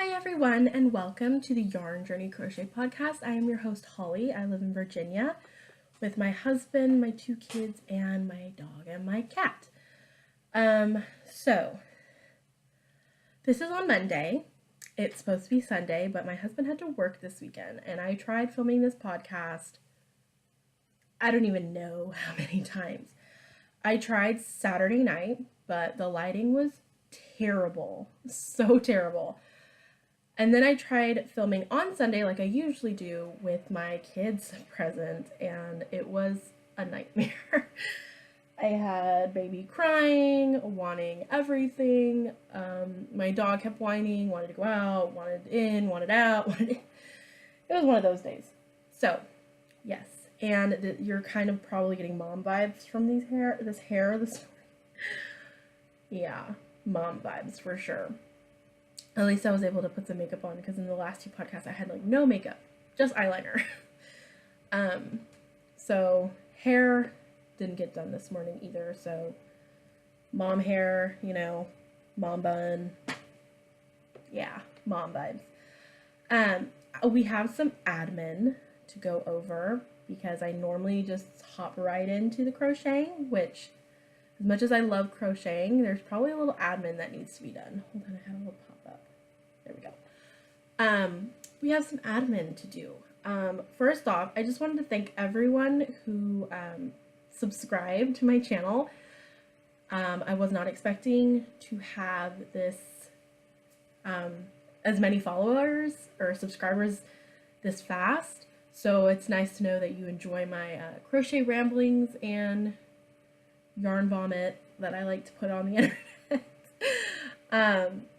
Hi everyone, and welcome to the Yarn Journey Crochet Podcast. I am your host Holly. I live in Virginia with my husband, my 2 kids, and my dog and my cat. So this is on Monday. It's supposed to be Sunday, but my husband had to work this weekend, and I tried filming this podcast. I don't even know how many times. I tried Saturday night, but the lighting was terrible, so terrible. And then I tried filming on Sunday like I usually do with my kids present, and it was a nightmare. I had baby crying, wanting everything. My dog kept whining, wanted to go out, wanted in, wanted out. It was one of those days. So, yes. And you're kind of probably getting mom vibes from this hair this morning. Yeah, mom vibes for sure. At least I was able to put some makeup on, because in the last 2 podcasts I had like no makeup, just eyeliner. So hair didn't get done this morning either. So mom hair, you know, mom bun. Yeah, mom vibes. We have some admin to go over because I normally just hop right into the crocheting, which as much as I love crocheting, there's probably a little admin that needs to be done. Hold on, I had a little pop up. There we go. We have some admin to do. First off, I just wanted to thank everyone who subscribed to my channel. I was not expecting to have this as many followers or subscribers this fast. So it's nice to know that you enjoy my crochet ramblings and yarn vomit that I like to put on the internet.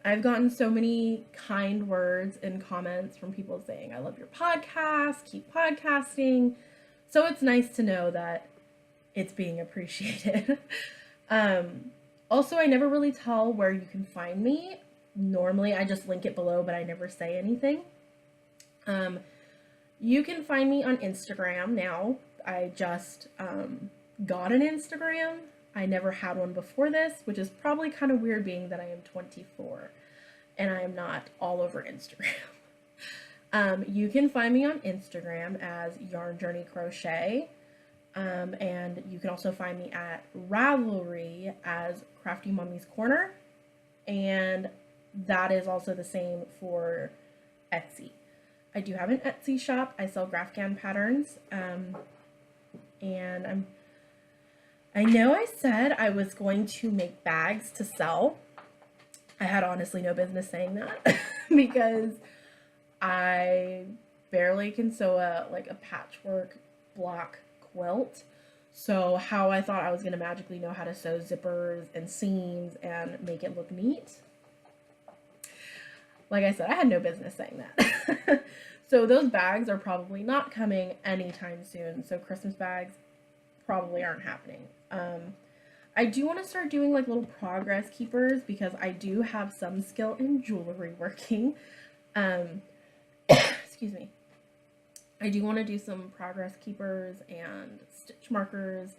I've gotten so many kind words and comments from people saying, I love your podcast, keep podcasting. So it's nice to know that it's being appreciated. Also, I never really tell where you can find me. Normally, I just link it below, but I never say anything. You can find me on Instagram now. I just got an Instagram. I never had one before this, which is probably kind of weird being that I am 24 and I am not all over Instagram. You can find me on Instagram as Yarn Journey Crochet. And you can also find me at Ravelry as Crafty Mommy's Corner. And that is also the same for Etsy. I do have an Etsy shop. I sell Grafgan patterns. And I know I said I was going to make bags to sell. I had honestly no business saying that because I barely can sew a patchwork block quilt. So how I thought I was going to magically know how to sew zippers and seams and make it look neat. Like I said, I had no business saying that. So those bags are probably not coming anytime soon. So Christmas bags probably aren't happening. I do want to start doing like little progress keepers because I do have some skill in jewelry working. Excuse me. I do want to do some progress keepers and stitch markers.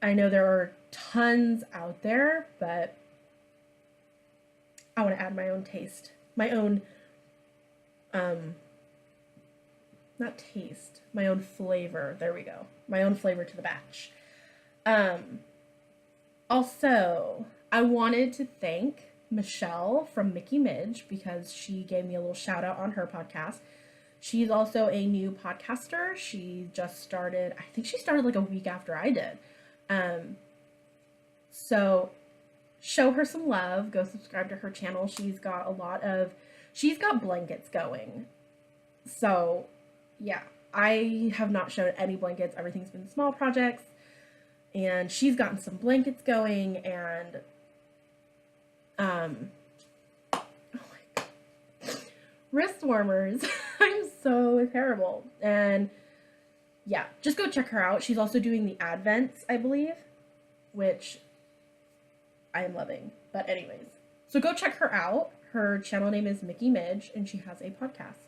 I know there are tons out there, but I want to add my own taste. My own, not taste, my own flavor. There we go. My own flavor to the batch. Also, I wanted to thank Michelle from Mickey Midge because she gave me a little shout out on her podcast. She's also a new podcaster. She just started, I think she started like a week after I did. So show her some love. Go subscribe to her channel. She's got blankets going. So yeah, I have not shown any blankets. Everything's been small projects. And she's gotten some blankets going, and oh my God. Wrist warmers. I'm so terrible. And yeah, just go check her out. She's also doing the Advents, I believe, which I am loving. But anyways, so go check her out. Her channel name is Mickey Midge, and she has a podcast.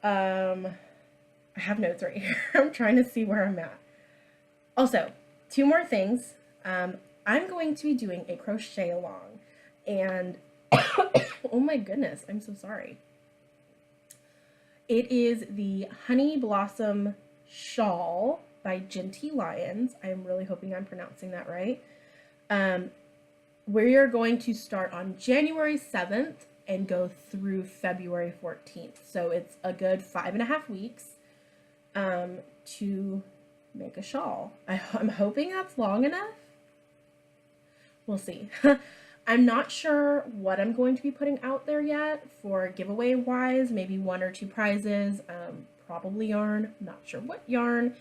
I have notes right here. I'm trying to see where I'm at. Also, 2 more things. I'm going to be doing a crochet along, and Oh my goodness, I'm so sorry. It is the Honey Blossom Shawl by Jinty Lyons. I'm really hoping I'm pronouncing that right. We are going to start on January 7th and go through February 14th. So it's a good 5.5 weeks to make a shawl. I'm hoping that's long enough. We'll see. I'm not sure what I'm going to be putting out there yet for giveaway wise, maybe 1 or 2 prizes, probably yarn, I'm not sure what yarn,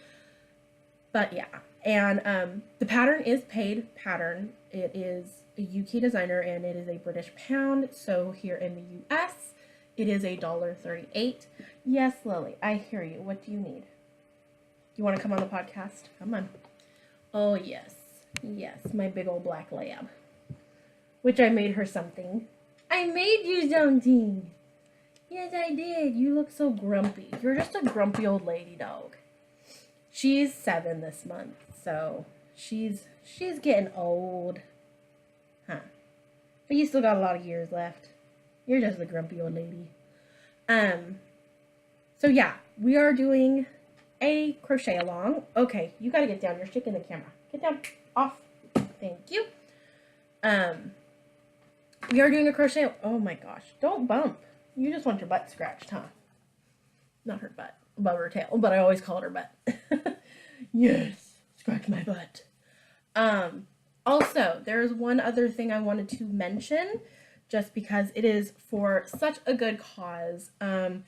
but yeah. And the pattern is paid pattern. It is a UK designer and it is a British pound. So here in the US, it is $1.38. Yes, Lily, I hear you. What do you need? You want to come on the podcast? Come on. Oh, yes. Yes, my big old black lab. Which I made her something. I made you something. Yes, I did. You look so grumpy. You're just a grumpy old lady dog. She's 7 this month, so she's getting old. Huh. But you still got a lot of years left. You're just a grumpy old lady. So yeah, we are doing a crochet along. Okay, you gotta get down. You're shaking the camera. Get down. Off. Thank you. We are doing a crochet. Oh my gosh. Don't bump. You just want your butt scratched, huh? Not her butt. Above her tail. But I always call it her butt. Yes. Scratch my butt. Also, there's one other thing I wanted to mention. Just because it is for such a good cause. I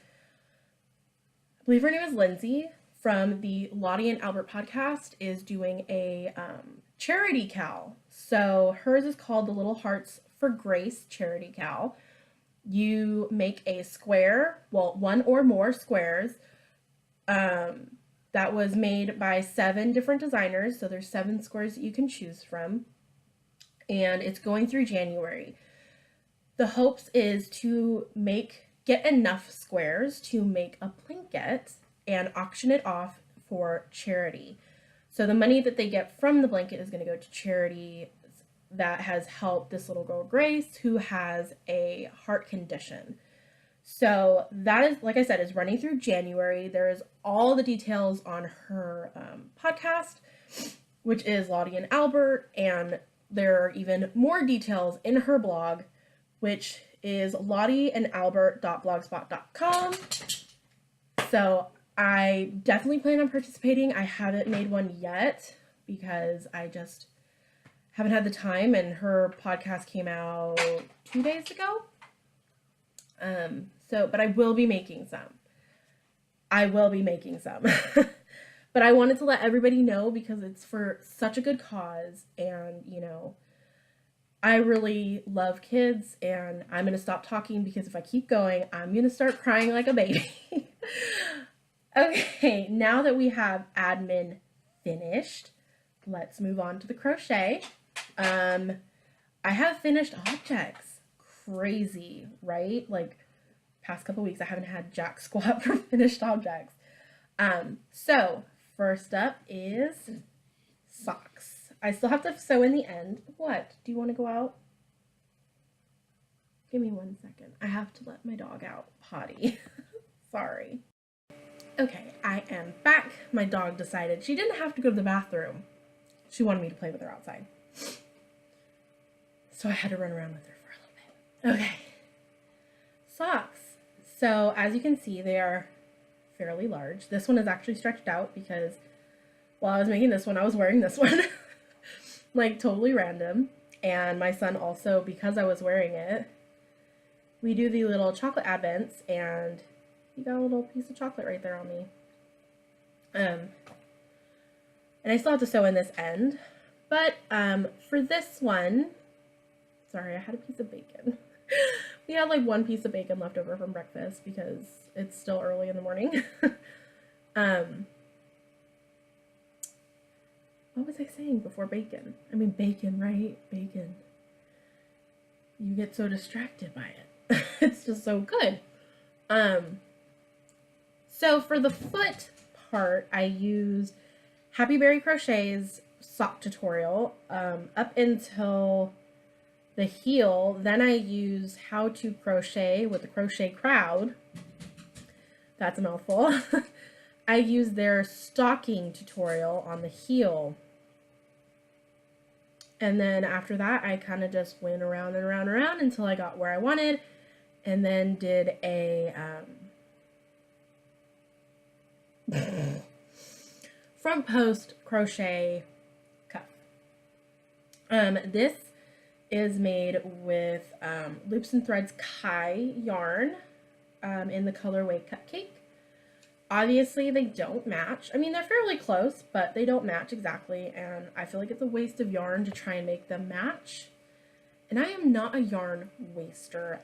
believe her name is Lindsey from the Lottie and Albert podcast is doing a charity cow. So hers is called the Little Hearts for Grace charity cow. You make a square, well, 1 or more squares, that was made by 7 different designers. So there's 7 squares that you can choose from. And it's going through January. The hopes is to get enough squares to make a blanket and auction it off for charity. So the money that they get from the blanket is going to go to charity that has helped this little girl, Grace, who has a heart condition. So that is, like I said, is running through January. There's all the details on her podcast, which is Lottie and Albert, and there are even more details in her blog, which is lottieandalbert.blogspot.com. So I definitely plan on participating. I haven't made one yet because I just haven't had the time, and her podcast came out 2 days ago. But I will be making some. But I wanted to let everybody know because it's for such a good cause, and you know, I really love kids, and I'm going to stop talking because if I keep going, I'm going to start crying like a baby. Okay, now that we have admin finished, let's move on to the crochet. I have finished objects. Crazy, right? Like, past couple weeks, I haven't had jack squat for finished objects. So, first up is socks. I still have to sew in the end. What? Do you want to go out? Give me 1 second. I have to let my dog out. Potty. Sorry. Okay, I am back. My dog decided she didn't have to go to the bathroom. She wanted me to play with her outside. So I had to run around with her for a little bit. Okay. Socks. So as you can see, they are fairly large. This one is actually stretched out because while I was making this one, I was wearing this one. Like totally random. And my son also, because I was wearing it, we do the little chocolate advents, and you got a little piece of chocolate right there on me. And I still have to sew in this end. But for this one, sorry, I had a piece of bacon. We had like 1 piece of bacon left over from breakfast because it's still early in the morning. What was I saying before bacon? I mean, bacon, right? Bacon. You get so distracted by it. It's just so good. So for the foot part, I used Happy Berry Crochet's sock tutorial up until the heel. Then I use How to Crochet with the Crochet Crowd. That's a mouthful. I use their stocking tutorial on the heel. And then after that, I kind of just went around and around and around until I got where I wanted. And then did a front post crochet cuff. This is made with Loops and Threads Kai yarn in the colorway Cupcake. Obviously, they don't match. I mean, they're fairly close, but they don't match exactly, and I feel like it's a waste of yarn to try and make them match. And I am not a yarn waster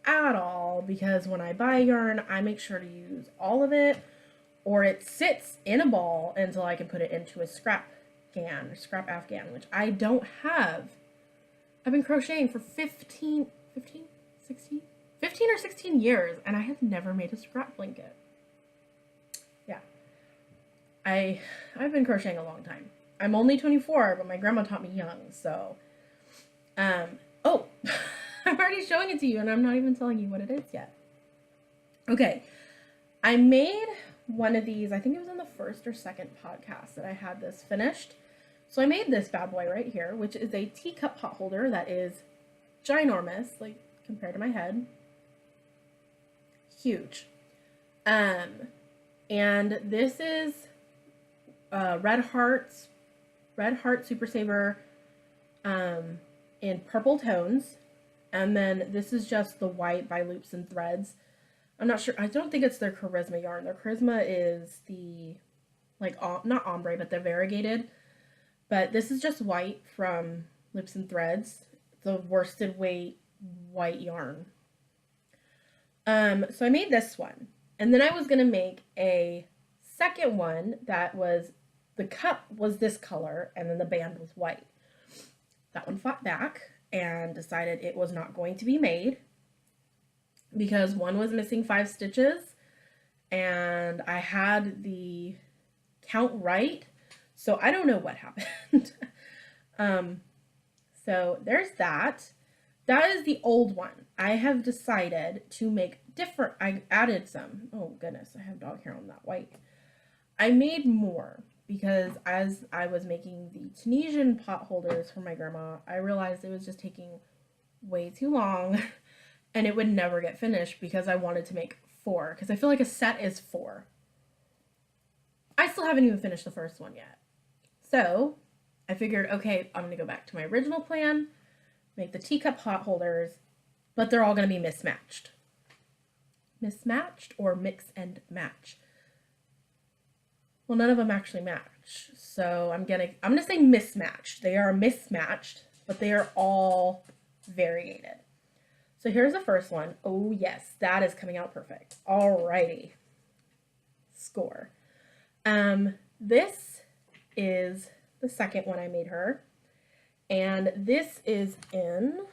at all, because when I buy yarn, I make sure to use all of it, or it sits in a ball until I can put it into a scrap afghan, which I don't have. I've been crocheting for 15 or 16 years, and I have never made a scrap blanket. Yeah. I've been crocheting a long time. I'm only 24, but my grandma taught me young, so. Oh, I'm already showing it to you, and I'm not even telling you what it is yet. Okay, I made one of these, I think it was in the first or second podcast that I had this finished. So I made this bad boy right here, which is a teacup pot holder that is ginormous, like compared to my head. Huge. And this is Red Heart Super Saver in purple tones. And then this is just the white by Loops and Threads. I'm not sure. I don't think it's their Charisma yarn. Their Charisma is the, like, not ombre, but the variegated. But this is just white from Loops and Threads. It's a worsted weight white yarn. So I made this one. And then I was going to make a second one that was, the cup was this color, and then the band was white. That one fought back and decided it was not going to be made because one was missing 5 stitches, and I had the count right. So I don't know what happened. So there's that. That is the old one. I have decided to make different. I added some. Oh goodness, I have dog hair on that white. I made more because as I was making the Tunisian pot holders for my grandma, I realized it was just taking way too long and it would never get finished because I wanted to make 4, because I feel like a set is 4. I still haven't even finished the first one yet. So I figured, okay, I'm going to go back to my original plan, make the teacup pot holders, but they're all going to be mismatched. Mismatched or mix and match? Well, none of them actually match. So I'm gonna say mismatched. They are mismatched, but they are all variegated. So here's the first one. Oh yes, that is coming out perfect. Alrighty. Score. This is the second one I made her. And this is in,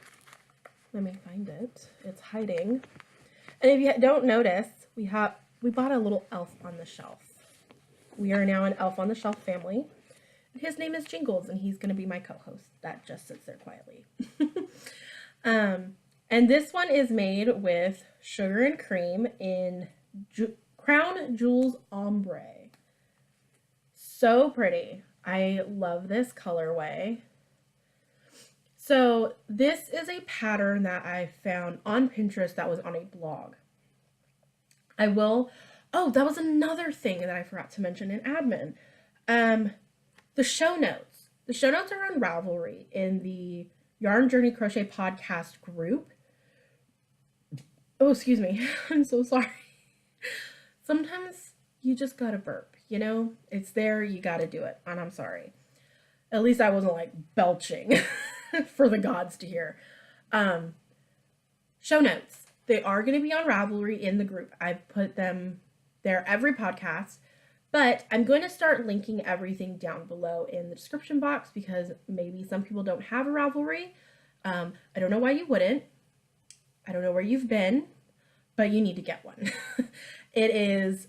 let me find it. It's hiding. And if you don't notice, we bought a little elf on the shelf. We are now an elf on the shelf family. His name is Jingles, and he's going to be my co-host. That just sits there quietly. And this one is made with sugar and cream in Crown Jewels Ombre. So pretty. I love this colorway. So this is a pattern that I found on Pinterest that was on a blog. Oh, that was another thing that I forgot to mention in admin. The show notes. The show notes are on Ravelry in the Yarn Journey Crochet Podcast group. Oh, excuse me. I'm so sorry. Sometimes you just gotta burp, you know? It's there, you gotta do it, and I'm sorry. At least I wasn't like belching for the gods to hear. Show notes. They are going to be on Ravelry in the group. I put them there every podcast, but I'm going to start linking everything down below in the description box because maybe some people don't have a Ravelry. I don't know why you wouldn't. I don't know where you've been, but you need to get one. It is,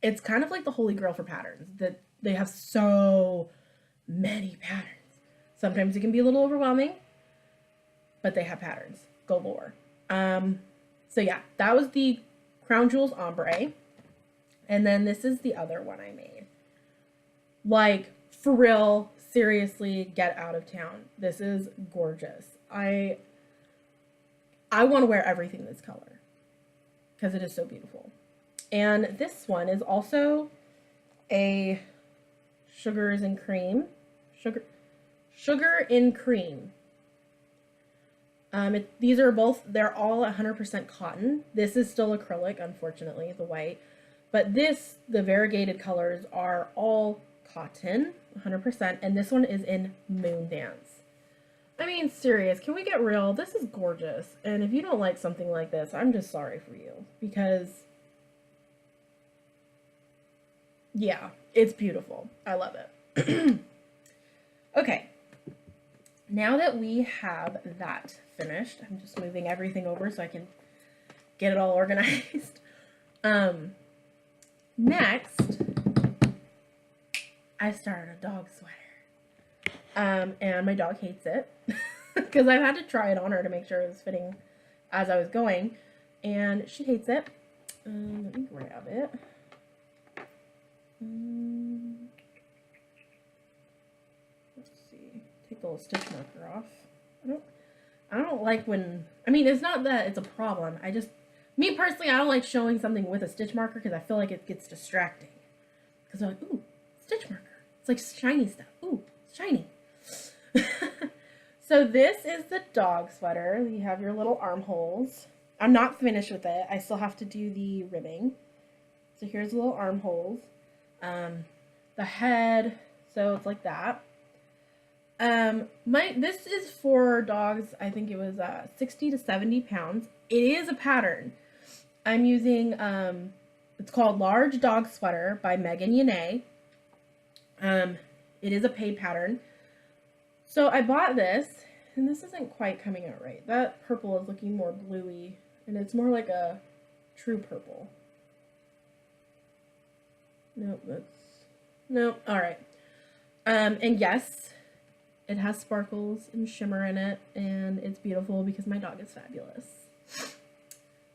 it's kind of like the holy grail for patterns. That they have so many patterns. Sometimes it can be a little overwhelming, but they have patterns galore. So yeah, that was the Crown Jewels Ombre. And then this is the other one I made. Like, for real, seriously, get out of town. This is gorgeous. I want to wear everything this color because it is so beautiful. And this one is also a Sugars and Cream. Sugar in Cream. These are both, they're all 100% cotton. This is still acrylic, unfortunately, the white. But this, the variegated colors are all cotton, 100%. And this one is in Moondance. I mean, serious, can we get real? This is gorgeous. And if you don't like something like this, I'm just sorry for you. Because, yeah, it's beautiful. I love it. Okay. Now that we have that finished, I'm just moving everything over so I can get it all organized. Next, I started a dog sweater. And my dog hates it because I've had to try it on her to make sure it was fitting as I was going, and she hates it. Let me grab it. Let's see. Take the little stitch marker off. I don't like when, I mean, it's not that it's a problem. Me personally, I don't like showing something with a stitch marker because I feel like it gets distracting. Because I'm like, ooh, stitch marker. It's like shiny stuff. Ooh, it's shiny. So this is the dog sweater. You have your little armholes. I'm not finished with it. I still have to do the ribbing. So here's the little armholes. The head, so it's like that. This is for dogs. I think it was 60 to 70 pounds. It is a pattern. I'm using it's called Large Dog Sweater by Megan Unay. It is a paid pattern. So I bought this, and this isn't quite coming out right. That purple is looking more bluey, and it's more like a true purple. Nope, alright. And yes, it has sparkles and shimmer in it, and it's beautiful because my dog is fabulous.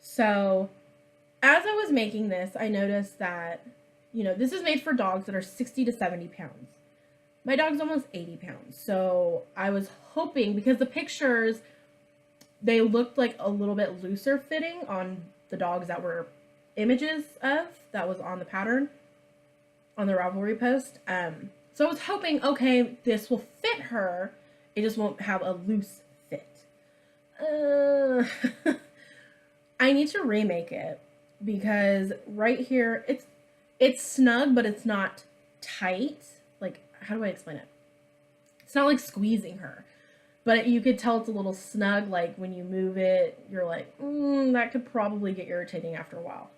So, as I was making this, I noticed that, this is made for dogs that are 60 to 70 pounds. My dog's almost 80 pounds, so I was hoping, because the pictures, they looked like a little bit looser fitting on the dogs that were images of, that was on the pattern, on the Ravelry post. So I was hoping, okay, this will fit her, it just won't have a loose fit. I need to remake it, because right here, it's snug, but it's not tight. Like, how do I explain it? It's not like squeezing her, but you could tell it's a little snug. Like when you move it, you're like, that could probably get irritating after a while.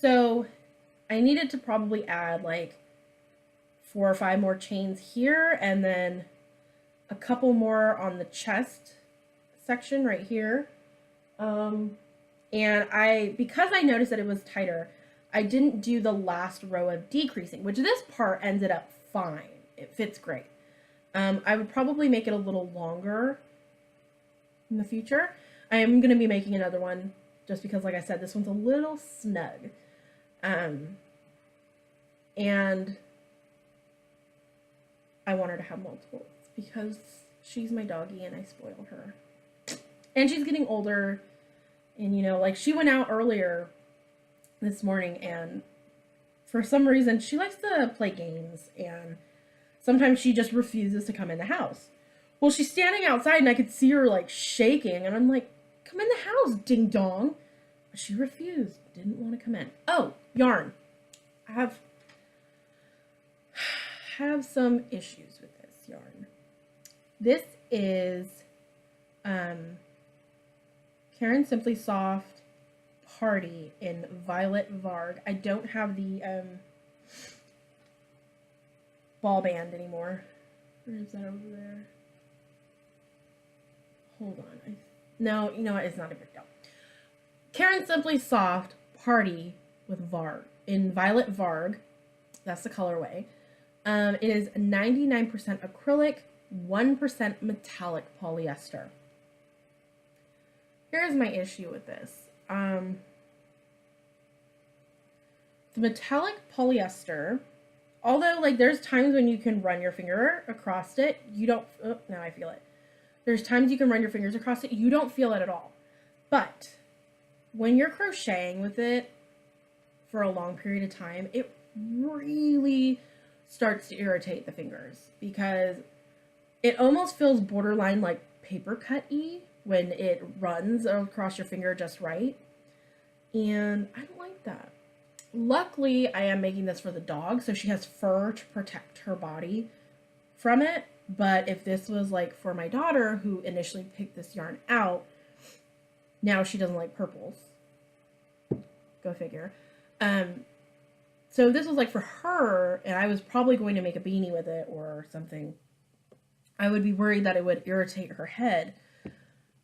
So I needed to probably add like 4 or 5 more chains here, and then a couple more on the chest section right here. And because I noticed that it was tighter, I didn't do the last row of decreasing, which this part ended up fine. It fits great. I would probably make it a little longer in the future. I am going to be making another one just because, like I said, this one's a little snug. And I want her to have multiples because she's my doggy and I spoiled her. And she's getting older, and like she went out earlier this morning, and for some reason she likes to play games, and sometimes she just refuses to come in the house. Well, she's standing outside and I could see her like shaking, and I'm like, come in the house, ding dong. But she refused, didn't want to come in. Oh, yarn. I have some issues with this yarn. This is Caron Simply Soft Party in Violet Varg. I don't have the ball band anymore. Where is that over there? Hold on. No, you know what? It's not a big deal. Caron Simply Soft Party with Varg in Violet Varg. That's the colorway. It is 99% acrylic, 1% metallic polyester. Here's my issue with this. The metallic polyester, although like there's times when you can run your finger across it, you don't, oh, now I feel it. There's times you can run your fingers across it, you don't feel it at all. But when you're crocheting with it for a long period of time, it really starts to irritate the fingers because it almost feels borderline like paper cut-y when it runs across your finger just right. And I don't like that. Luckily, I am making this for the dog, so she has fur to protect her body from it. But if this was like for my daughter, who initially picked this yarn out, now she doesn't like purples. Go figure. So this was like for her, and I was probably going to make a beanie with it or something. I would be worried that it would irritate her head.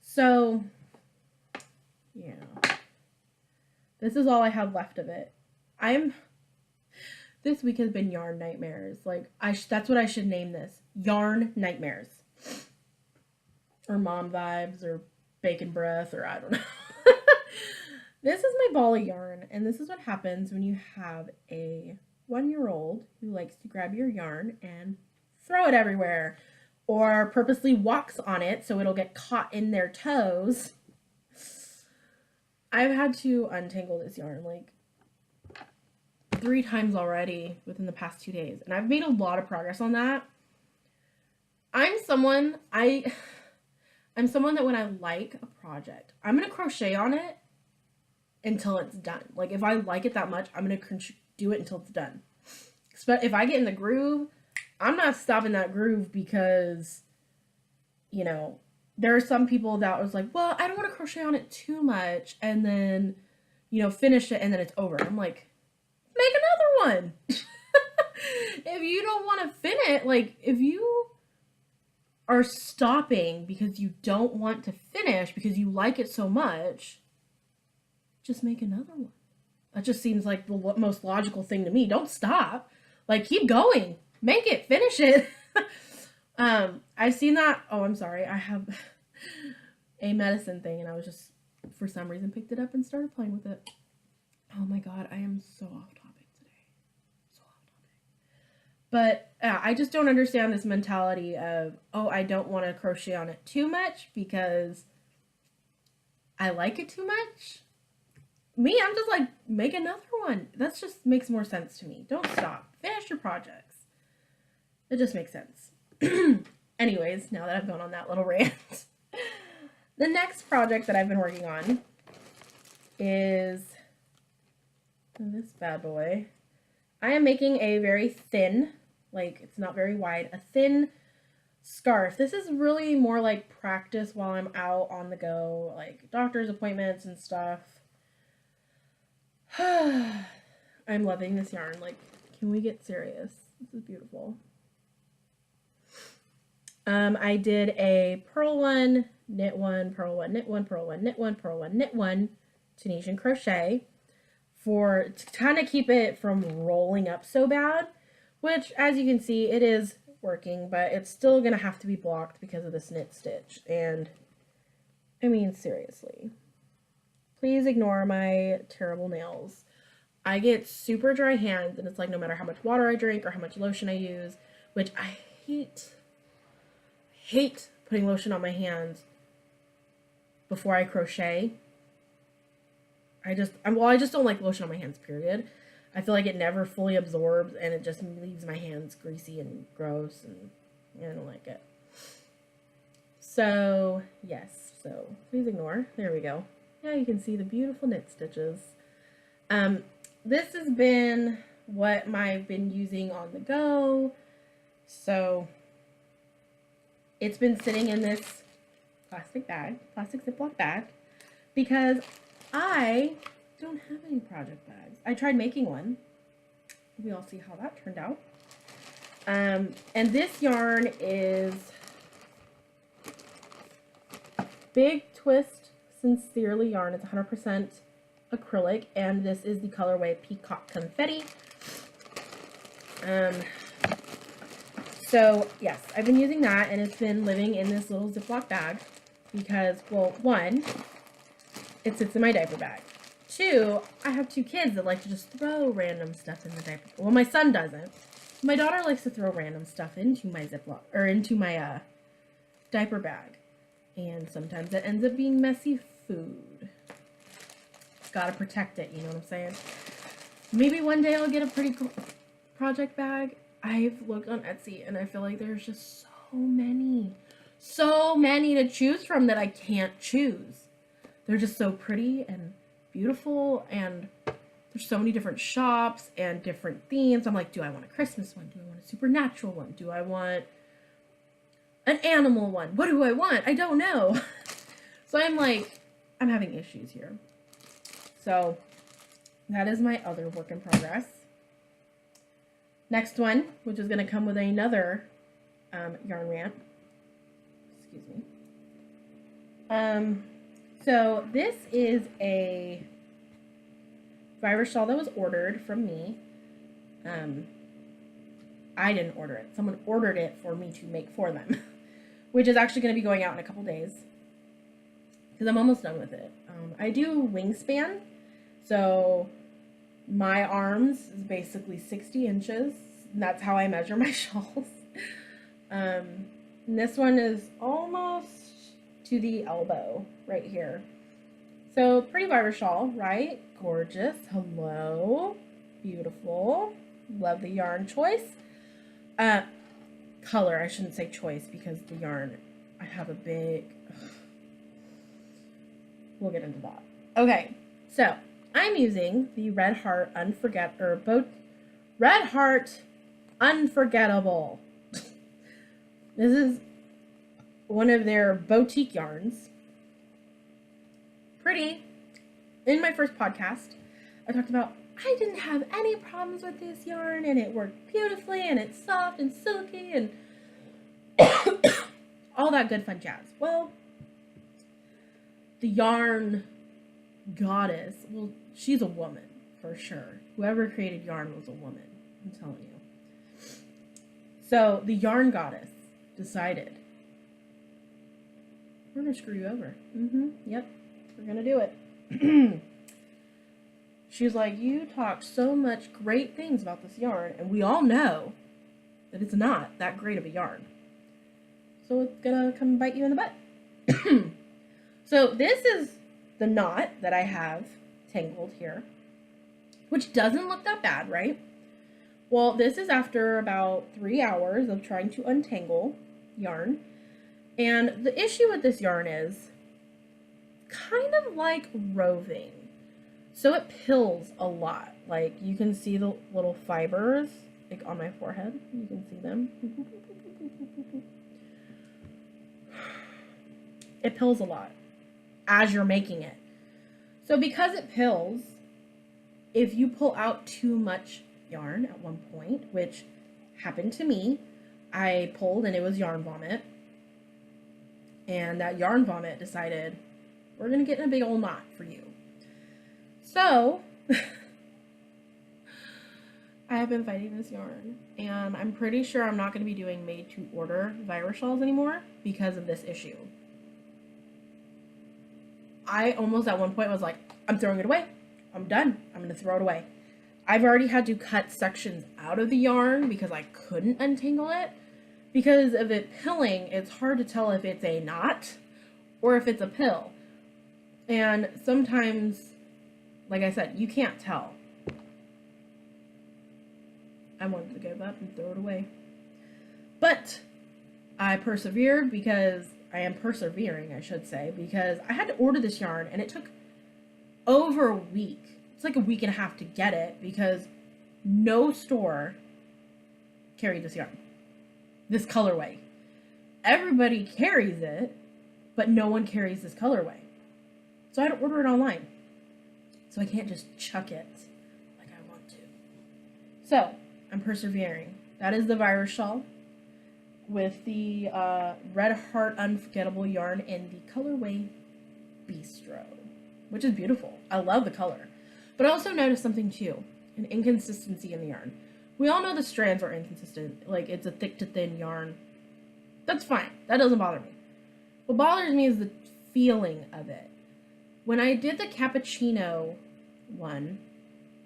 So, yeah. This is all I have left of it. This week has been yarn nightmares. Like, that's what I should name this. Yarn nightmares. Or mom vibes, or bacon breath, or I don't know. This is my ball of yarn, and this is what happens when you have a 1-year-old who likes to grab your yarn and throw it everywhere, or purposely walks on it so it'll get caught in their toes. I've had to untangle this yarn like 3 times already within the past 2 days, and I've made a lot of progress on that. I'm someone that when I like a project, I'm going to crochet on it until it's done. Like, if I like it that much, I'm going to do it until it's done. But if I get in the groove, I'm not stopping that groove because, you know, there are some people that was like, well, I don't want to crochet on it too much and then, you know, finish it and then it's over. I'm like, make another one. If you don't want to finish, like, if you are stopping because you don't want to finish because you like it so much, just make another one. That just seems like the most logical thing to me. Don't stop. Like, keep going. Make it. Finish it. I've seen that. Oh, I'm sorry. I have a medicine thing, and I was just, for some reason, picked it up and started playing with it. Oh my god, I am so off topic today. So off topic. But I just don't understand this mentality of, oh, I don't want to crochet on it too much because I like it too much. Me, I'm just like, make another one. That just makes more sense to me. Don't stop. Finish your projects. It just makes sense. Anyways, now that I've gone on that little rant, the next project that I've been working on is this bad boy. I am making a very thin, like, it's not very wide, a thin scarf. This is really more like practice while I'm out on the go, like doctor's appointments and stuff. I'm loving this yarn. Like, can we get serious? This is beautiful. I did a purl one, knit one, purl one, knit one, purl one, knit one, purl one, knit one, Tunisian crochet to kind of keep it from rolling up so bad, which, as you can see, it is working, but it's still gonna have to be blocked because of this knit stitch. And I mean, seriously, please ignore my terrible nails. I get super dry hands, and it's like no matter how much water I drink or how much lotion I use, which I hate putting lotion on my hands before I crochet. I just don't like lotion on my hands, period. I feel like it never fully absorbs, and it just leaves my hands greasy and gross, and I don't like it. So, yes. So, please ignore. There we go. Yeah, you can see the beautiful knit stitches. This has been what I've been using on the go. So, it's been sitting in this plastic Ziploc bag, because I don't have any project bags. I tried making one. We all see how that turned out. And this yarn is Big Twist Sincerely yarn. It's 100% acrylic, and this is the colorway Peacock Confetti. So, yes, I've been using that, and it's been living in this little Ziploc bag because, well, one, it sits in my diaper bag. Two, I have two kids that like to just throw random stuff in the diaper. Well, my son doesn't. My daughter likes to throw random stuff into my Ziploc, or into my diaper bag. And sometimes it ends up being messy food. Gotta protect it, you know what I'm saying? Maybe one day I'll get a pretty cool project bag. I've looked on Etsy and I feel like there's just so many to choose from that I can't choose. They're just so pretty and beautiful, and there's so many different shops and different themes. I'm like, do I want a Christmas one? Do I want a supernatural one? Do I want an animal one? What do I want? I don't know. So I'm like, I'm having issues here. So that is my other work in progress. Next one, which is going to come with another yarn rant. Excuse me. So this is a virus shawl that was ordered from me. I didn't order it. Someone ordered it for me to make for them, which is actually going to be going out in a couple days because I'm almost done with it. I do wingspan, so my arms is basically 60 inches. And that's how I measure my shawls. And this one is almost to the elbow right here. So pretty virus shawl, right? Gorgeous. Hello. Beautiful. Love the yarn choice. Color, I shouldn't say choice because the yarn, I have a big, we'll get into that. Okay, so I'm using the Red Heart Unforgettable. This is one of their boutique yarns. Pretty. In my first podcast, I talked about I didn't have any problems with this yarn, and it worked beautifully, and it's soft and silky, and all that good fun jazz. Well, the yarn goddess, well, she's a woman, for sure. Whoever created yarn was a woman, I'm telling you. So, the yarn goddess decided, we're going to screw you over. Yep, we're going to do it. She's like, you talk so much great things about this yarn, and we all know that it's not that great of a yarn. So it's gonna come bite you in the butt. So this is the knot that I have tangled here, which doesn't look that bad, right? Well, this is after about 3 hours of trying to untangle yarn. And the issue with this yarn is kind of like roving. So it pills a lot. Like, you can see the little fibers, like, on my forehead. You can see them. It pills a lot as you're making it. So because it pills, if you pull out too much yarn at one point, which happened to me, I pulled and it was yarn vomit. And that yarn vomit decided, we're going to get in a big old knot for you. So, I have been fighting this yarn, and I'm pretty sure I'm not going to be doing made-to-order virus shawls anymore because of this issue. I almost at one point was like, I'm throwing it away. I'm done. I'm going to throw it away. I've already had to cut sections out of the yarn because I couldn't untangle it. Because of it pilling, it's hard to tell if it's a knot or if it's a pill. And sometimes, like I said, you can't tell. I wanted to give up and throw it away. But I persevered because I am persevering, I should say, because I had to order this yarn and it took over a week. It's like a week and a half to get it because no store carried this yarn, this colorway. Everybody carries it, but no one carries this colorway. So I had to order it online. So I can't just chuck it like I want to. So I'm persevering. That is the virus shawl with the Red Heart Unforgettable yarn in the colorway Bistro, which is beautiful. I love the color. But I also noticed something too, an inconsistency in the yarn. We all know the strands are inconsistent. Like, it's a thick to thin yarn. That's fine. That doesn't bother me. What bothers me is the feeling of it. When I did the cappuccino one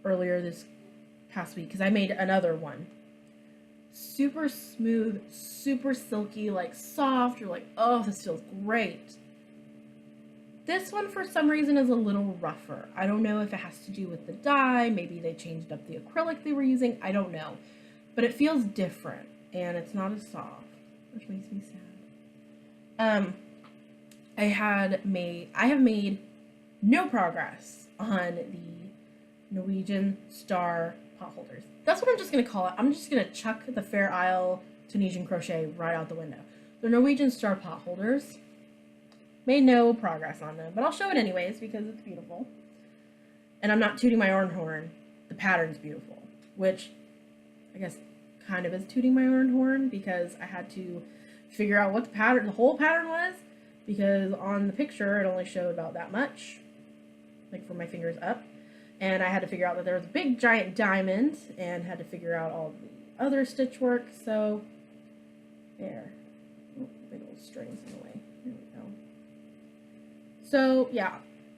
earlier this past week, because I made another one, super smooth, super silky, like soft. You're like, oh, this feels great. This one, for some reason, is a little rougher. I don't know if it has to do with the dye. Maybe they changed up the acrylic they were using. I don't know. But it feels different, and it's not as soft, which makes me sad. I have made no progress on the Norwegian Star pot holders. That's what I'm just going to call it. I'm just going to chuck the Fair Isle Tunisian crochet right out the window. The Norwegian Star pot holders. Made no progress on them, but I'll show it anyways because it's beautiful. And I'm not tooting my own horn. The pattern's beautiful, which I guess kind of is tooting my own horn because I had to figure out what the whole pattern was, because on the picture it only showed about that much, like from my fingers up. And I had to figure out that there was a big giant diamond and had to figure out all the other stitch work. So there, oh, big old strings in the way. There we go. So yeah,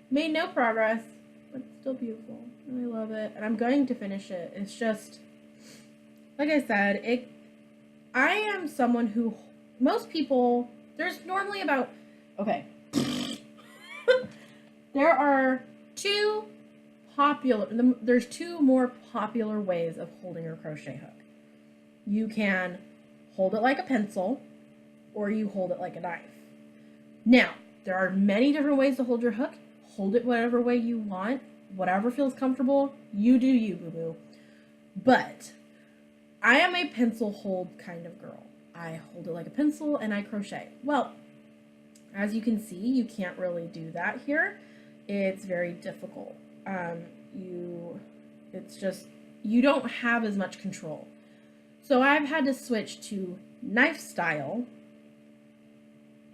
made no progress, but it's still beautiful. And I love it. And I'm going to finish it. It's just, like I said, I am someone who, most people, there's normally about, okay. There's two more popular ways of holding your crochet hook. You can hold it like a pencil, or you hold it like a knife. Now, there are many different ways to hold your hook. Hold it whatever way you want. Whatever feels comfortable, you do you, boo-boo. But I am a pencil hold kind of girl. I hold it like a pencil and I crochet. Well, as you can see, you can't really do that here. It's very difficult. You don't have as much control. So I've had to switch to knife style,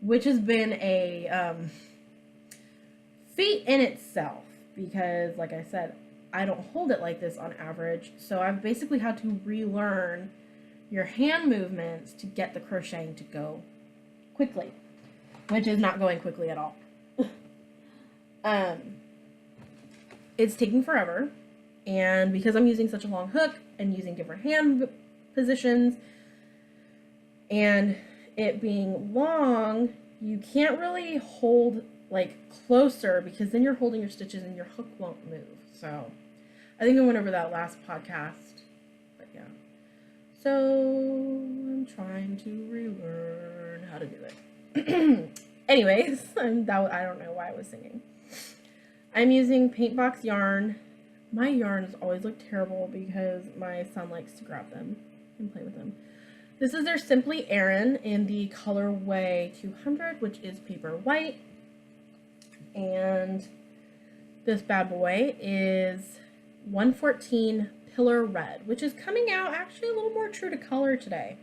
which has been a feat in itself because, like I said, I don't hold it like this on average. So I've basically had to relearn your hand movements to get the crocheting to go quickly, which is not going quickly at all. It's taking forever, and because I'm using such a long hook and using different hand positions, and it being long, you can't really hold like closer because then you're holding your stitches and your hook won't move. So I think I went over that last podcast, but yeah. So I'm trying to relearn how to do it. Anyways, I don't know why I was singing. I'm using Paintbox Yarn. My yarns always look terrible because my son likes to grab them and play with them. This is their Simply Aran in the Colorway 200, which is paper white. And this bad boy is 114 Pillar Red, which is coming out actually a little more true to color today.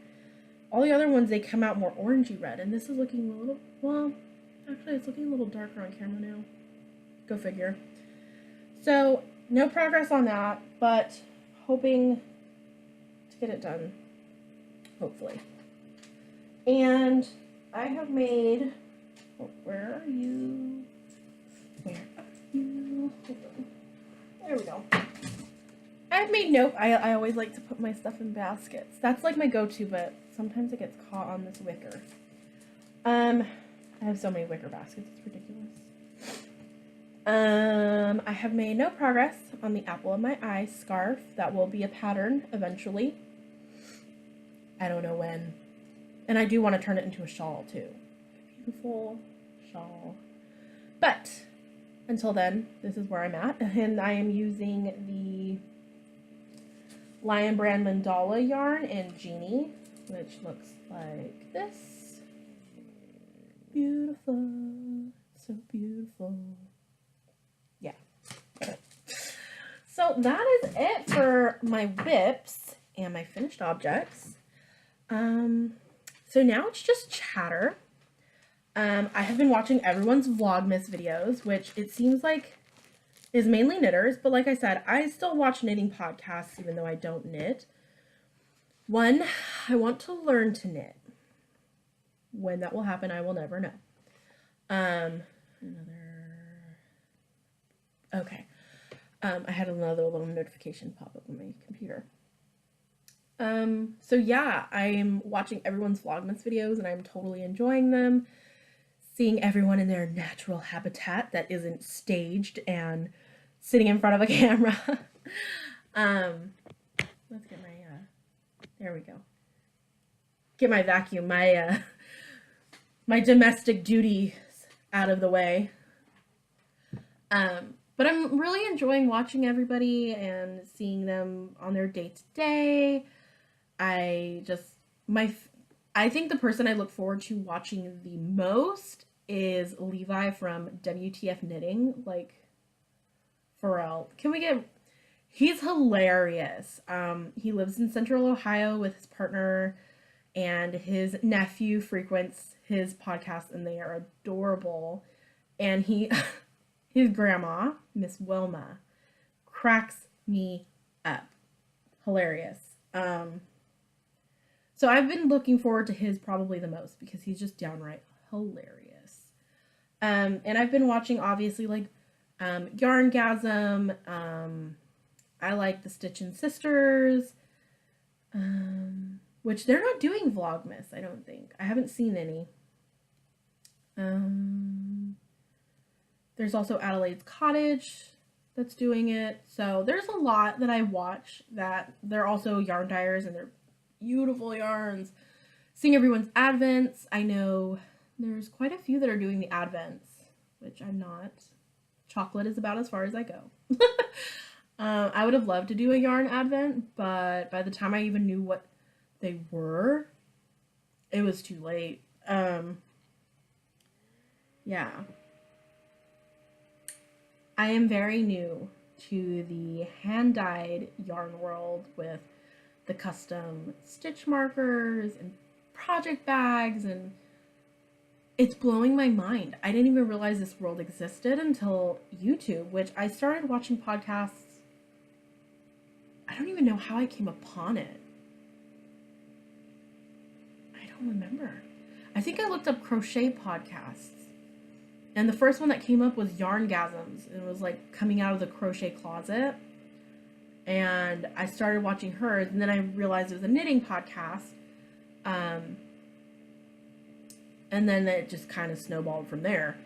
All the other ones, they come out more orangey red, and this is looking a little, well, actually it's looking a little darker on camera now. Go figure. So, no progress on that, but hoping to get it done, hopefully. And I have made, oh, where are you? Where are you? Hold on. There we go. I've made note. I always like to put my stuff in baskets. That's like my go-to, but sometimes it gets caught on this wicker. I have so many wicker baskets, it's ridiculous. I have made no progress on the apple of my eye scarf. That will be a pattern eventually. I don't know when. And I do want to turn it into a shawl too. Beautiful shawl. But until then, this is where I'm at. And I am using the Lion brand Mandala yarn in Genie, which looks like this. Beautiful. So beautiful. Yeah. So that is it for my whips and my finished objects. So now it's just chatter. I have been watching everyone's Vlogmas videos, which it seems like is mainly knitters, but like I said, I still watch knitting podcasts even though I don't knit. One, I want to learn to knit. When that will happen, I will never know. Okay. I had another little notification pop up on my computer. So yeah, I'm watching everyone's Vlogmas videos and I'm totally enjoying them. Seeing everyone in their natural habitat that isn't staged and sitting in front of a camera. Let's get my, there we go. Get my vacuum, my domestic duties out of the way. But I'm really enjoying watching everybody and seeing them on their day-to-day. I think the person I look forward to watching the most is Levi from WTF Knitting. Like, for real. He's hilarious. He lives in Central Ohio with his partner, and his nephew frequents his podcast, and they are adorable. And his grandma, Miss Wilma, cracks me up. Hilarious. So I've been looking forward to his probably the most because he's just downright hilarious. And I've been watching, obviously, like, Yarngasm. I like the Stitchin' Sisters, which they're not doing Vlogmas, I don't think. I haven't seen any. There's also Adelaide's Cottage that's doing it. So there's a lot that I watch that they're also yarn dyers, and they're beautiful yarns. Seeing everyone's advents. I know there's quite a few that are doing the advents, which I'm not. Chocolate is about as far as I go. I would have loved to do a yarn advent, but by the time I even knew what they were, it was too late. Yeah. I am very new to the hand-dyed yarn world with the custom stitch markers and project bags, and it's blowing my mind. I didn't even realize this world existed until YouTube, which I started watching podcasts. I don't even know how I came upon it. I don't remember. I think I looked up crochet podcasts, and the first one that came up was Yarngasms. It was like coming out of the crochet closet. And I started watching hers, and then I realized it was a knitting podcast. And then it just kind of snowballed from there.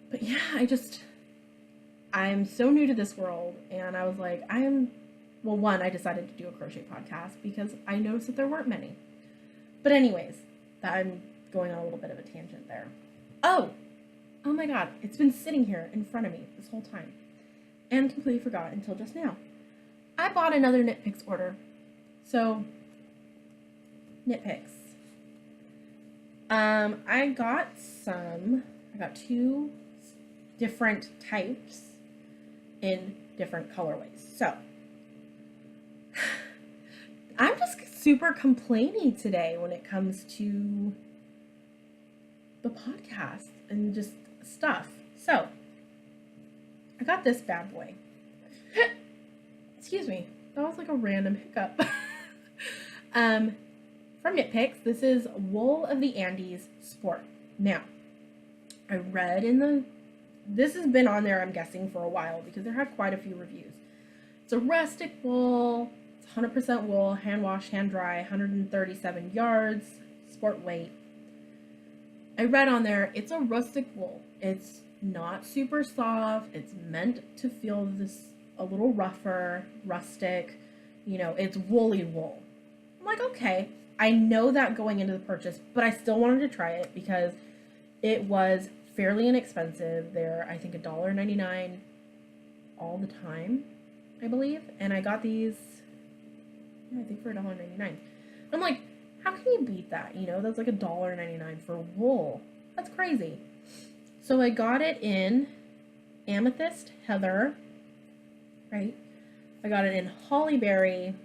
But yeah, I'm so new to this world, and I was like, one, I decided to do a crochet podcast because I noticed that there weren't many. But anyways, I'm going on a little bit of a tangent there. Oh my god, it's been sitting here in front of me this whole time, and completely forgot until just now. I bought another Knit Picks order. So, Knit Picks. I got two different types in different colorways. So, I'm just super complainy today when it comes to the podcast and just stuff. So, I got this bad boy. Excuse me, that was like a random hiccup. From Knit Picks, this is Wool of the Andes Sport. Now, I read this has been on there, I'm guessing, for a while because there had quite a few reviews. It's a rustic wool, it's 100% wool, hand wash, hand dry, 137 yards, sport weight. I read on there, it's a rustic wool. It's not super soft, it's meant to feel a little rougher, rustic, it's woolly wool. I'm like, okay, I know that going into the purchase, but I still wanted to try it because it was fairly inexpensive. They're, I think, $1.99 all the time, I believe. And I got these, I think for $1.99. I'm like, how can you beat that? That's like $1.99 for wool. That's crazy. So I got it in Amethyst Heather, right? I got it in Hollyberry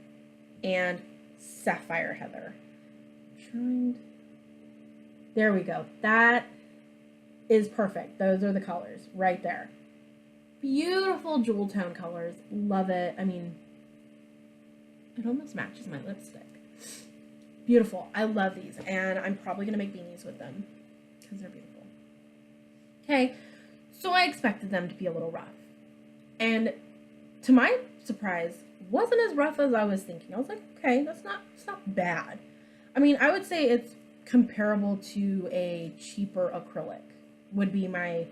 and Sapphire Heather. There we go. That is perfect. Those are the colors right there. Beautiful jewel tone colors. Love it. I mean, it almost matches my lipstick. Beautiful. I love these, and I'm probably going to make beanies with them because they're beautiful. Okay, so I expected them to be a little rough. And to my surprise, wasn't as rough as I was thinking. I was like, okay, it's not bad. I mean, I would say it's comparable to a cheaper acrylic would be my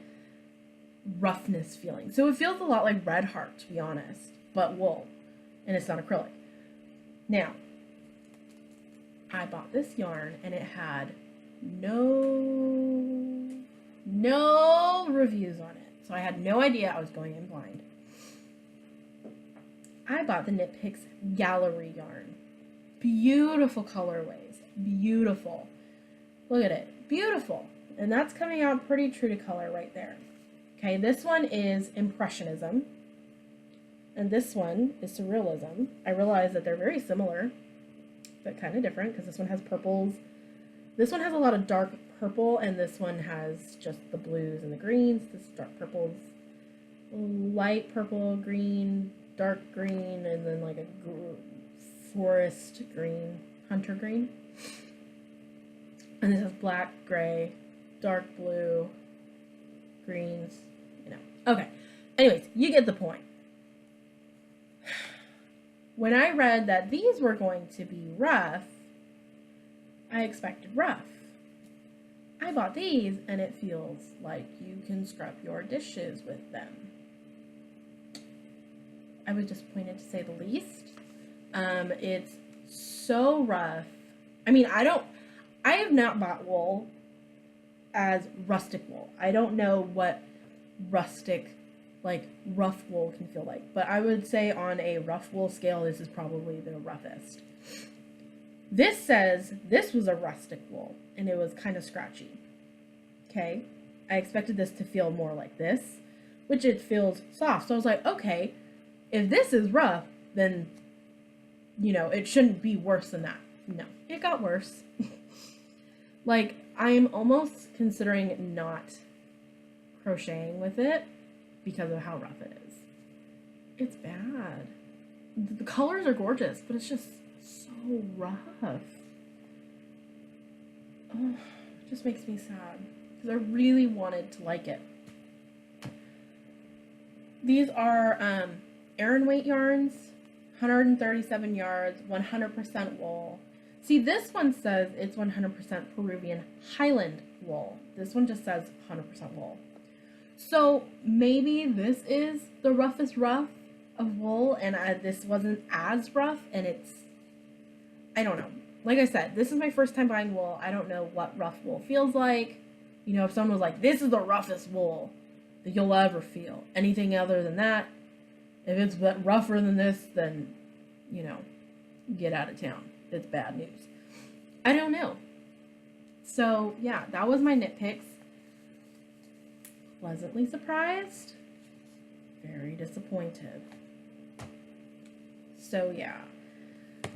roughness feeling. So it feels a lot like Red Heart, to be honest, but wool, and it's not acrylic. Now, I bought this yarn and it had no reviews on it. So I had no idea I was going in blind. I bought the Knit Picks Gallery yarn. Beautiful colorways. Beautiful. Look at it. Beautiful. And that's coming out pretty true to color right there. Okay, this one is Impressionism. And this one is Surrealism. I realize that they're very similar, but kind of different because this one has purples. This one has a lot of dark purple, and this one has just the blues and the greens. This dark purple's light purple, green, dark green, and then like a forest green, hunter green. And this is black, gray, dark blue, greens, you know. Okay, anyways, you get the point. When I read that these were going to be rough, I expected rough. I bought these, and it feels like you can scrub your dishes with them. I was disappointed to say the least. It's so rough. I mean, I have not bought wool as rustic wool. I don't know what rustic, like rough wool can feel like, but I would say on a rough wool scale, this is probably the roughest. This says this was a rustic wool, and it was kind of scratchy. Okay, I expected this to feel more like this, which it feels soft. So I was like, okay, if this is rough, then, you know, it shouldn't be worse than that. No, it got worse. Like, I am almost considering not crocheting with it because of how rough it is. It's bad. The colors are gorgeous, but it's just so rough. Oh, it just makes me sad because I really wanted to like it. These are Aran weight yarns, 137 yards, 100% wool. See, this one says it's 100% Peruvian Highland wool. This one just says 100% wool. So maybe this is the roughest rough of wool, and this wasn't as rough, and it's, I don't know. Like I said, this is my first time buying wool. I don't know what rough wool feels like. You know, if someone was like, this is the roughest wool that you'll ever feel. Anything other than that, if it's rougher than this, then, you know, get out of town. It's bad news. I don't know. So, yeah, that was my Knit Picks. Pleasantly surprised. Very disappointed. So, yeah.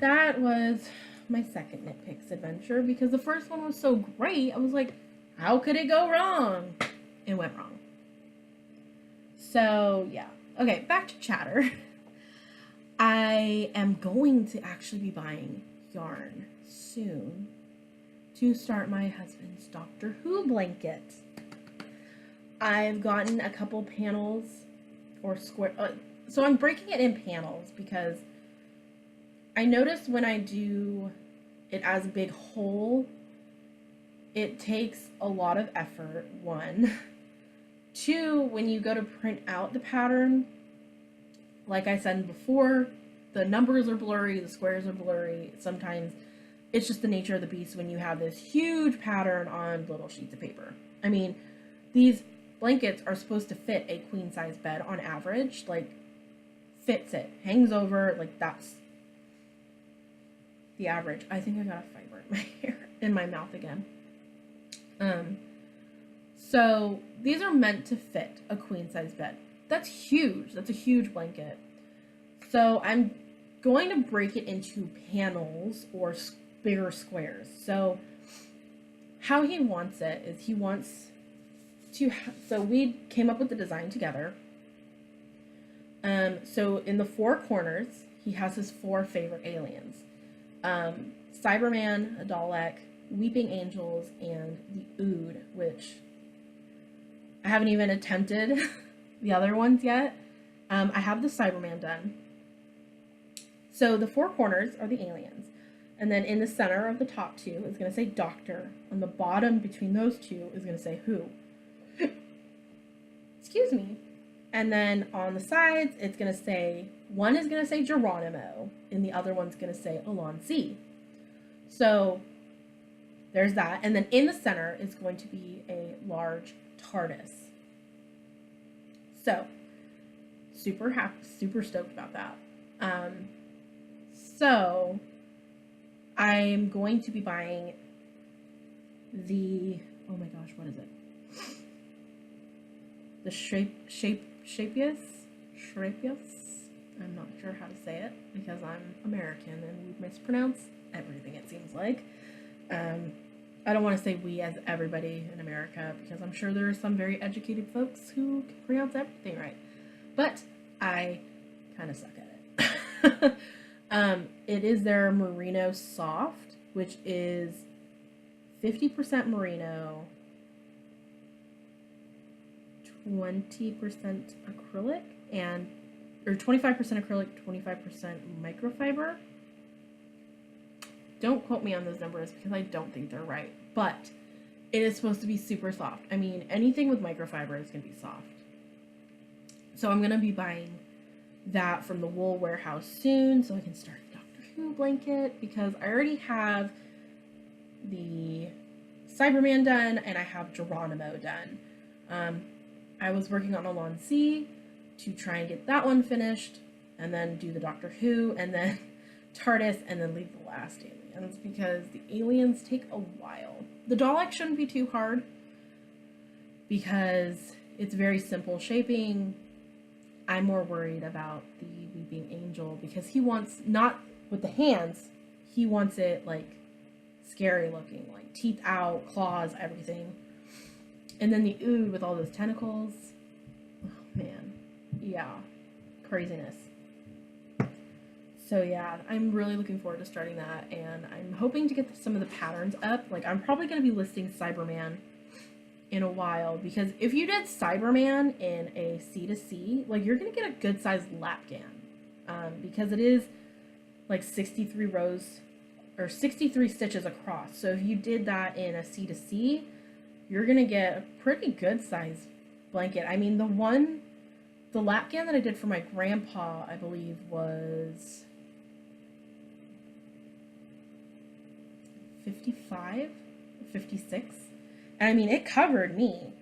That was my second Knit Picks adventure because the first one was so great. I was like, how could it go wrong? It went wrong. So, yeah. Okay, back to chatter. I am going to actually be buying yarn soon to start my husband's Doctor Who blanket. I've gotten a couple panels or square, so I'm breaking it in panels because I noticed when I do it as a big whole, it takes a lot of effort, one. Two, when you go to print out the pattern, like I said before, the numbers are blurry, the squares are blurry. Sometimes it's just the nature of the beast when you have this huge pattern on little sheets of paper. I mean, these blankets are supposed to fit a queen size bed on average, like fits it, hangs over, like that's the average. I think I got a fiber in my hair, in my mouth again. So these are meant to fit a queen size bed. That's huge. That's a huge blanket. So I'm going to break it into panels or bigger squares. So how he wants it is he wants to, so we came up with the design together. So in the four corners, he has his four favorite aliens. Cyberman, a Dalek, Weeping Angels, and the Ood, which I haven't even attempted the other ones yet. I have the Cyberman done. So the four corners are the aliens. And then in the center of the top two is going to say Doctor. On the bottom between those two is going to say Who. Excuse me. And then on the sides, it's going to say, one is going to say Geronimo, and the other one's going to say Alonzi. So there's that. And then in the center is going to be a large TARDIS. So super happy, super stoked about that. So I'm going to be buying the, oh my gosh, what is it? The Shapius? I'm not sure how to say it because I'm American and we mispronounce everything, it seems like. I don't want to say we as everybody in America because I'm sure there are some very educated folks who can pronounce everything right. But I kind of suck at it. It is their Merino Soft, which is 50% merino, 20% acrylic, or 25% acrylic, 25% microfiber. Don't quote me on those numbers because I don't think they're right, but it is supposed to be super soft. I mean, anything with microfiber is going to be soft. So I'm going to be buying that from the Wool Warehouse soon so I can start the Doctor Who blanket because I already have the Cyberman done and I have Geronimo done. I was working on Alonzi to try and get that one finished and then do the Doctor Who and then TARDIS and then leave the last aliens because the aliens take a while. The Dalek shouldn't be too hard because it's very simple shaping. I'm more worried about the Weeping Angel because he wants, not with the hands, he wants it like scary looking, like teeth out, claws, everything. And then the Ood with all those tentacles. Oh man. Yeah. Craziness. So yeah, I'm really looking forward to starting that and I'm hoping to get some of the patterns up. Like I'm probably going to be listing Cyberman in a while because if you did Cyberman in a C2C, like you're going to get a good sized lapgan because it is like 63 rows or 63 stitches across. So if you did that in a C2C, you're going to get a pretty good sized blanket. I mean, the lapgan that I did for my grandpa, I believe was 55, 56. And I mean, it covered me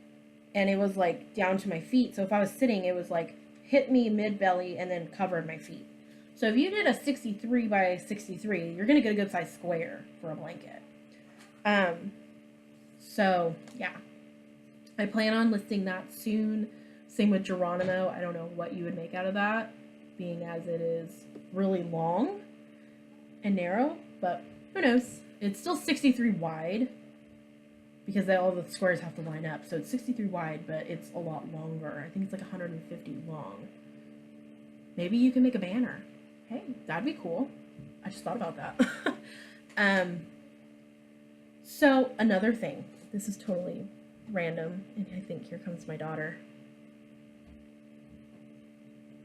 and it was like down to my feet. So if I was sitting, it was like hit me mid belly and then covered my feet. So if you did a 63 by 63, you're going to get a good size square for a blanket. So yeah, I plan on listing that soon. Same with Geronimo. I don't know what you would make out of that, being as it is really long and narrow, but who knows? It's still 63 wide because all the squares have to line up. So it's 63 wide, but it's a lot longer. I think it's like 150 long. Maybe you can make a banner. Hey, that'd be cool. I just thought about that. So another thing, this is totally random, and I think here comes my daughter.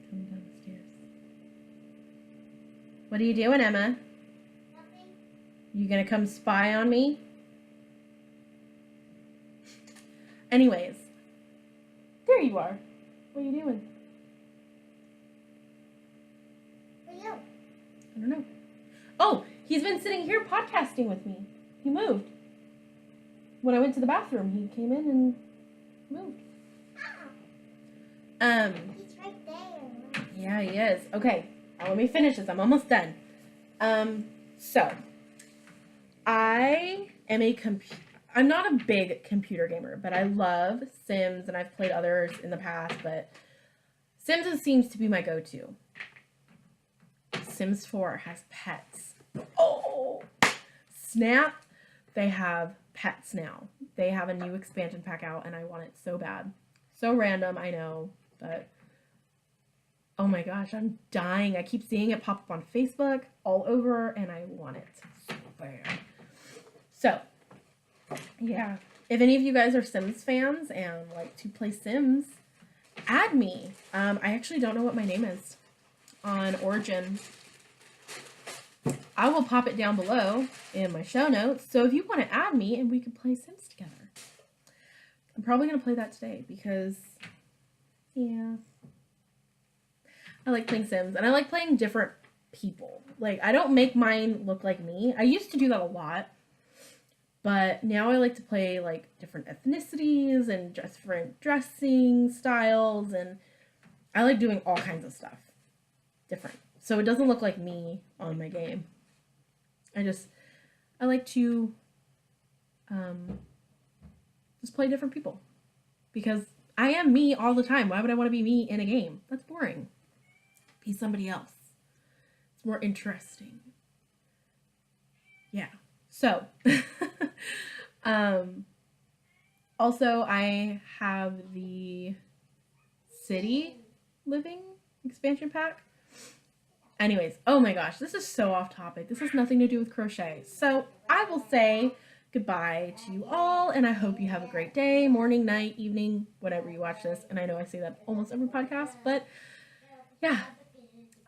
Coming down the stairs. What are you doing, Emma? Nothing. You gonna come spy on me? Anyways, there you are. What are you doing? For you. I don't know. Oh, he's been sitting here podcasting with me. He moved. When I went to the bathroom, he came in and moved. He's right there. Yeah, he is. Okay, now let me finish this. I'm almost done. So I am I'm not a big computer gamer, but I love Sims, and I've played others in the past, but Sims seems to be my go-to. Sims 4 has pets. Oh, snap. They have pets now. They have a new expansion pack out, and I want it so bad. So random, I know, but oh my gosh, I'm dying. I keep seeing it pop up on Facebook all over, and I want it so bad. So, yeah. If any of you guys are Sims fans and like to play Sims, add me. I actually don't know what my name is on Origin. I will pop it down below in my show notes. So if you want to add me and we can play Sims together. I'm probably going to play that today because, yeah, I like playing Sims and I like playing different people. Like, I don't make mine look like me. I used to do that a lot, but now I like to play like different ethnicities and different dressing styles, and I like doing all kinds of stuff different. So it doesn't look like me on my game. I like to just play different people because I am me all the time. Why would I want to be me in a game? That's boring. Be somebody else. It's more interesting. Yeah. So, also I have the city living expansion pack. Anyways, oh my gosh, this is so off topic. This has nothing to do with crochet. So I will say goodbye to you all, and I hope you have a great day, morning, night, evening, whenever you watch this. And I know I say that almost every podcast, but yeah,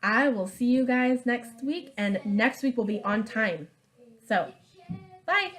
I will see you guys next week, and next week will be on time. So, bye!